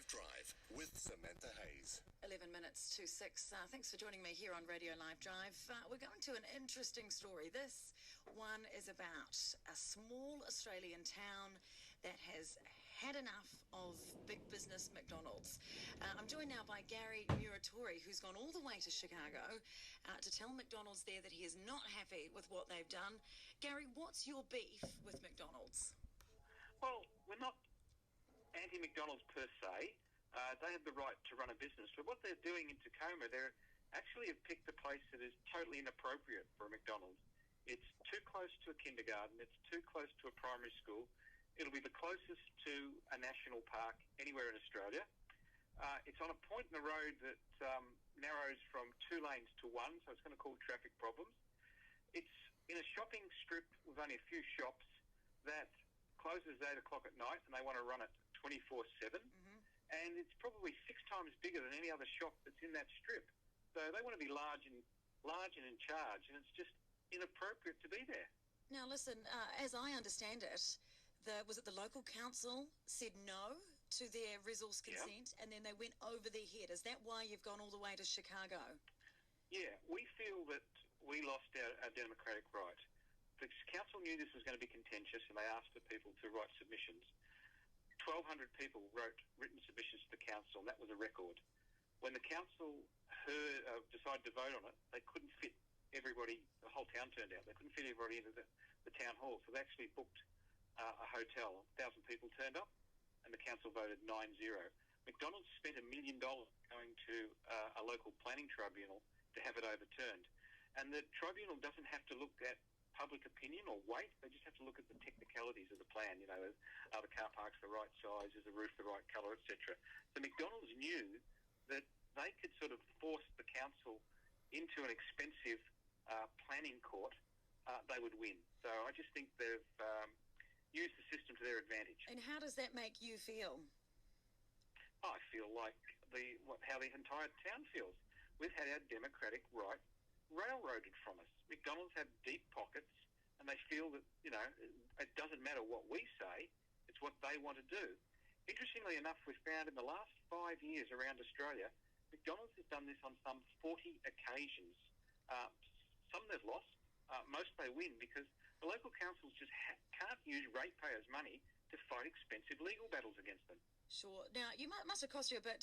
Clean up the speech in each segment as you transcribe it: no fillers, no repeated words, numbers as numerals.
Live Drive with Samantha Hayes. 11 minutes to 6. Thanks for joining me here on Radio Live Drive. We're going to an interesting story. This one is about a small Australian town that has had enough of big business McDonald's. I'm joined now by Garry Muratore, who's gone all the way to Chicago to tell McDonald's there that he is not happy with what they've done. Garry, what's your beef with McDonald's? Well, we're not anti-McDonald's per se. They have the right to run a business. But what they're doing in Tacoma, they actually have picked a place that is totally inappropriate for a McDonald's. It's too close to a kindergarten. It's too close to a primary school. It'll be the closest to a national park anywhere in Australia. It's on a point in the road that narrows from 2 lanes to 1, so it's going to cause traffic problems. It's in a shopping strip with only a few shops that closes at 8 o'clock at night, and they want to run it 24/7. Mm-hmm. And it's probably 6 times bigger than any other shop that's in that strip. So they want to be large and in charge, and it's just inappropriate to be there. Now, listen, as I understand it, was it the local council said no to their resource consent, and then they went over their head? Is that why you've gone all the way to Chicago? Yeah, we feel that we lost our democratic right. The council knew this was going to be contentious, and they asked for people to write submissions. 1,200 people wrote written submissions to the council, and that was a record. When the council decided to vote on it, they couldn't fit everybody. The whole town turned out. They couldn't fit everybody into the town hall, so they actually booked a hotel. 1,000 people turned up, and the council voted 9-0. McDonald's spent $1 million going to a local planning tribunal to have it overturned. And the tribunal doesn't have to look at public opinion or weight. They just have to look at the technicalities of the plan. You know, are the car parks the right size? Is the roof the right colour, etc. So McDonald's knew that they could sort of force the council into an expensive planning court. They would win. So I just think they've used the system to their advantage. And how does that make you feel? I feel like how the entire town feels. We've had our democratic right railroaded from us. McDonald's have deep pockets, and they feel that, you know, it doesn't matter what we say, it's what they want to do. Interestingly enough, we've found in the last 5 years around Australia, McDonald's has done this on some 40 occasions. Some they've lost, most they win, because the local councils just can't use ratepayers' money to fight expensive legal battles against them. Sure. Now, must have cost you a bit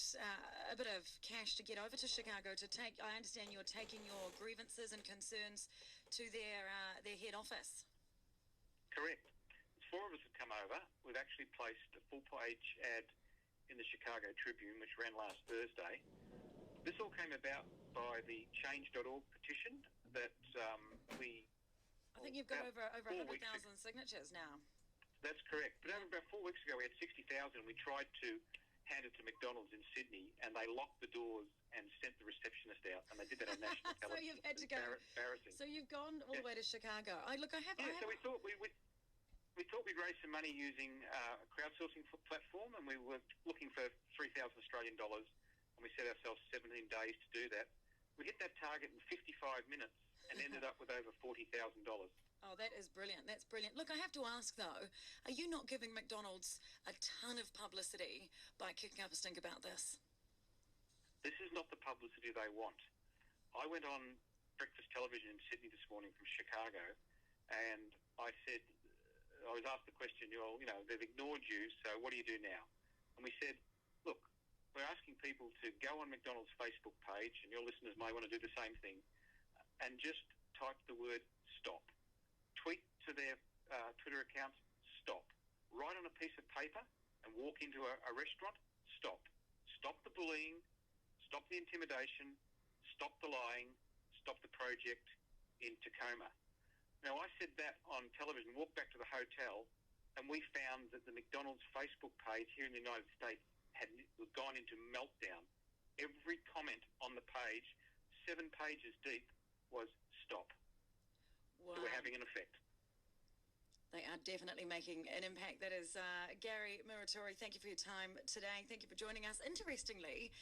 of cash to get over to Chicago to take. I understand you're taking your grievances and concerns to their head office. Correct. 4 of us have come over. We've actually placed a full-page ad in the Chicago Tribune, which ran last Thursday. This all came about by the Change.org petition that we. I think you've got over 100,000 signatures now. That's correct. But about 4 weeks ago, we had 60,000. We tried to hand it to McDonald's in Sydney, and they locked the doors and sent the receptionist out, and they did that on national television. So you've had to go. Embarrassing. So you've gone all the way to Chicago. So we thought we'd raise some money using a crowdsourcing platform, and we were looking for 3,000 Australian dollars, and we set ourselves 17 days to do that. We hit that target in 55 minutes and ended up with over $40,000. Oh, that is brilliant. That's brilliant. Look, I have to ask, though, are you not giving McDonald's a ton of publicity by kicking up a stink about this? This is not the publicity they want. I went on breakfast television in Sydney this morning from Chicago, and I was asked the question, they've ignored you, so what do you do now? And we said, look, we're asking people to go on McDonald's Facebook page, and your listeners may want to do the same thing, and just type the word stop. Tweet to their Twitter accounts, stop. Write on a piece of paper and walk into a restaurant, stop. Stop the bullying, stop the intimidation, stop the lying, stop the project in Tacoma. Now, I said that on television, walked back to the hotel, and we found that the McDonald's Facebook page here in the United States had gone into meltdown. Every comment on the page, 7 pages deep, was stop. Wow. So we're having an effect. They are definitely making an impact. That is Garry Muratore. Thank you for your time today. Thank you for joining us. Interestingly,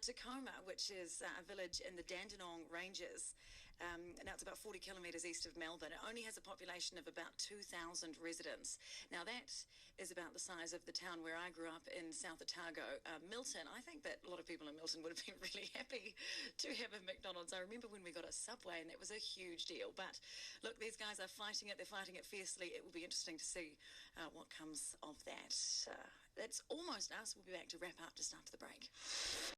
Tacoma, which is a village in the Dandenong Ranges, Now it's about 40 kilometres east of Melbourne. It only has a population of about 2,000 residents. Now that is about the size of the town where I grew up in South Otago, Milton. I think that a lot of people in Milton would have been really happy to have a McDonald's. I remember when we got a Subway and that was a huge deal. But look, these guys are fighting it. They're fighting it fiercely. It will be interesting to see what comes of that. That's almost us. We'll be back to wrap up just after the break.